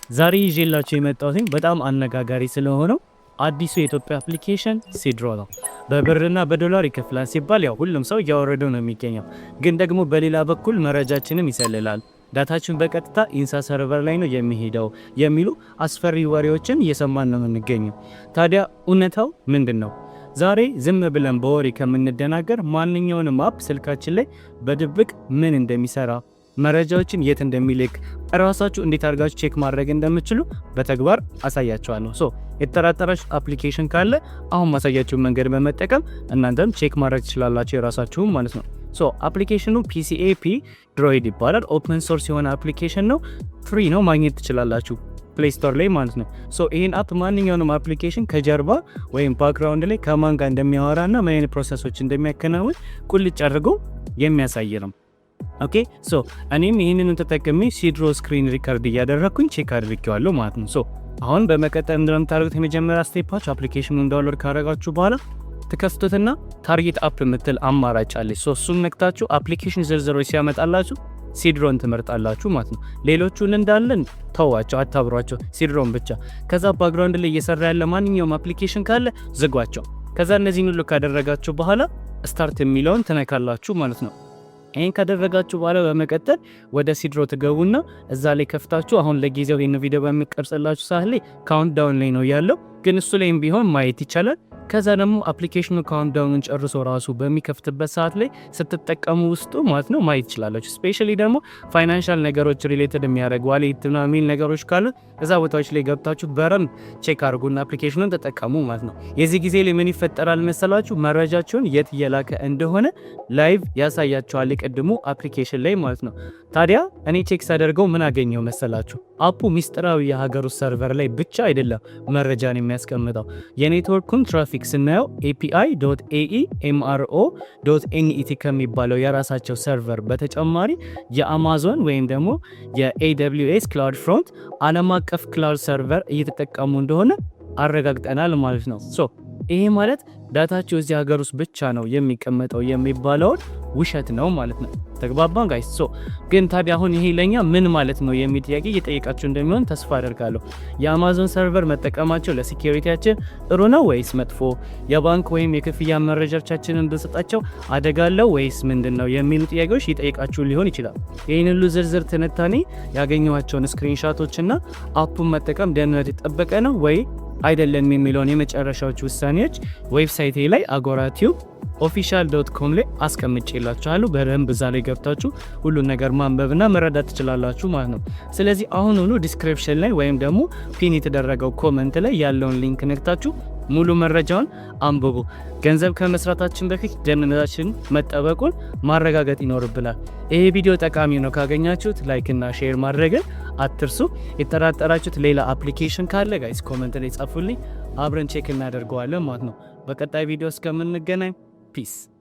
ዛሬ ይዤላችሁ የመጣሁት በጣም አነጋጋሪ ስለሆነው አዲሱ የኢትዮጵያ አፕሊኬሽን ሲድሮ ነው። በብርና በዶላር ይከፍላል ሲባል ያው ሁሉም ሰው እያወረደው ነው የሚገኘው። ግን ደግሞ በሌላ በኩል መረጃችንም ይሰልላል፣ ዳታችን በቀጥታ ኢንሳ ሰርቨር ላይ ነው የሚሄደው የሚሉ አስፈሪ ወሬዎችን እየሰማን ነው የምንገኘው። ታዲያ እውነታው ምንድን ነው? ዛሬ ዝም ብለን በወሬ ከምንደናገር ማንኛውንም አፕ ስልካችን ላይ በድብቅ ምን እንደሚሰራ መረጃዎችን የት እንደሚልክ ራሳችሁ እንዴት አድርጋችሁ ቼክ ማድረግ እንደምትችሉ በተግባር አሳያችኋለሁ። የተጠራጠራችሁ አፕሊኬሽን ካለ አሁን ማሳያችሁ መንገድ በመጠቀም እናንተም ቼክ ማድረግ ትችላላችሁ የራሳችሁ ማለት ነው። አፕሊኬሽኑ PCAP ድሮይድ ይባላል። ኦፕን ሶርስ የሆነ አፕሊኬሽን ነው። ፍሪ ነው፣ ማግኘት ትችላላችሁ ፕሌይ ስቶር ላይ ማለት ነው። ይህን አፕ ማንኛውንም አፕሊኬሽን ከጀርባ ወይም ባክግራውንድ ላይ ከማን ጋር እንደሚያወራና ምን አይነት ፕሮሰሶች እንደሚያከናውን ቁልጭ አድርጎ የሚያሳይ ነው። ኦኬ እኔም ይህንን ተጠቅሜ ሲድሮ ስክሪን ሪከርድ እያደረግኩኝ ቼክ አድርጌዋለሁ ማለት ነው። አሁን በመቀጠል እንደምታደርጉት የመጀመሪያ ስቴፓችሁ አፕሊኬሽኑን ዳውንሎድ ካደረጋችሁ በኋላ ትከፍቱትና ታርጌት አፕ የምትል አማራጭ አለች። እሱን ነክታችሁ አፕሊኬሽን ዝርዝሮች ሲያመጣላችሁ ሲድሮን ትመርጣላችሁ ማለት ነው። ሌሎቹን እንዳለን ተዋቸው፣ አታብሯቸው፣ ሲድሮን ብቻ። ከዛ ባክግራውንድ ላይ እየሰራ ያለ ማንኛውም አፕሊኬሽን ካለ ዝጓቸው። ከዛ እነዚህን ሁሉ ካደረጋችሁ በኋላ ስታርት የሚለውን ትነካላችሁ ማለት ነው። ይሄን ካደረጋችሁ በኋላ በመቀጠል ወደ ሲድሮ ትገቡና እዛ ላይ ከፍታችሁ አሁን ለጊዜው ይሄን ቪዲዮ በሚቀርጽላችሁ ሰዓት ላይ ካውንትዳውን ላይ ነው ያለው፣ ግን እሱ ላይም ቢሆን ማየት ይቻላል። ከዛ ደግሞ አፕሊኬሽኑ ካውንትዳውን ጨርሶ ራሱ በሚከፍትበት ሰዓት ላይ ስትጠቀሙ ውስጡ ማለት ነው ማየት ይችላላችሁ። ስፔሻሊ ደግሞ ፋይናንሻል ነገሮች ሪሌትድ የሚያደርግ ዋሌት ምናምን ነገሮች ካሉ እዛ ቦታዎች ላይ ገብታችሁ በረም ቼክ አድርጉና አፕሊኬሽኑን ተጠቀሙ ማለት ነው። የዚህ ጊዜ ላይ ምን ይፈጠራል መሰላችሁ? መረጃችሁን የት እየላከ እንደሆነ ላይቭ ያሳያችኋል ቅድሙ አፕሊኬሽን ላይ ማለት ነው። ታዲያ እኔ ቼክ ሳደርገው ምን አገኘው መሰላችሁ? አፑ ሚስጥራዊ የሀገሩ ሰርቨር ላይ ብቻ አይደለም መረጃን የሚያስቀምጠው የኔትወርኩን ትራፊክ ስናየው API.AEMRO.NET ከሚባለው የራሳቸው ሰርቨር በተጨማሪ የአማዞን ወይም ደግሞ የAWS ክላውድ ፍሮንት ዓለም አቀፍ ክላውድ ሰርቨር እየተጠቀሙ እንደሆነ አረጋግጠናል ማለት ነው። ይሄ ማለት ዳታቸው እዚህ ሀገር ውስጥ ብቻ ነው የሚቀመጠው የሚባለውን ውሸት ነው ማለት ነው። ተግባባን ጋይስ? ግን ታዲያ አሁን ይሄ ለኛ ምን ማለት ነው የሚል ጥያቄ እየጠየቃችሁ እንደሚሆን ተስፋ አደርጋለሁ። የአማዞን ሰርቨር መጠቀማቸው ለሴኩሪቲያችን ጥሩ ነው ወይስ መጥፎ? የባንክ ወይም የክፍያ መረጃዎቻችንን እንድንሰጣቸው አደጋ አለው ወይስ ምንድነው የሚሉ ጥያቄዎች እየጠየቃችሁ ሊሆን ይችላል። ይህን ሁሉ ዝርዝር ትንታኔ ያገኘኋቸውን ስክሪንሻቶችና አፑን መጠቀም ደህንነት የጠበቀ ነው ወይ አይደለም የሚለውን የመጨረሻዎች ውሳኔዎች ዌብሳይቴ ላይ agoraTube.official.com ላይ አስቀምጬላችኋለሁ። በደንብ እዛ ላይ ገብታችሁ ሁሉን ነገር ማንበብና መረዳት ትችላላችሁ ማለት ነው። ስለዚህ አሁኑኑ ዲስክሪፕሽን ላይ ወይም ደግሞ ፒን የተደረገው ኮመንት ላይ ያለውን ሊንክ ነክታችሁ ሙሉ መረጃውን አንብቡ። ገንዘብ ከመስራታችን በፊት ደህንነታችን መጠበቁን ማረጋገጥ ይኖርብናል። ይሄ ቪዲዮ ጠቃሚ ነው ካገኛችሁት ላይክ እና ሼር ማድረግን አትርሱ። የተጠራጠራችሁት ሌላ አፕሊኬሽን ካለ ጋይስ ኮመንት ላይ ጻፉልኝ፣ አብረን ቼክ እናደርገዋለን ማለት ነው። በቀጣይ ቪዲዮ እስከምንገናኝ ፒስ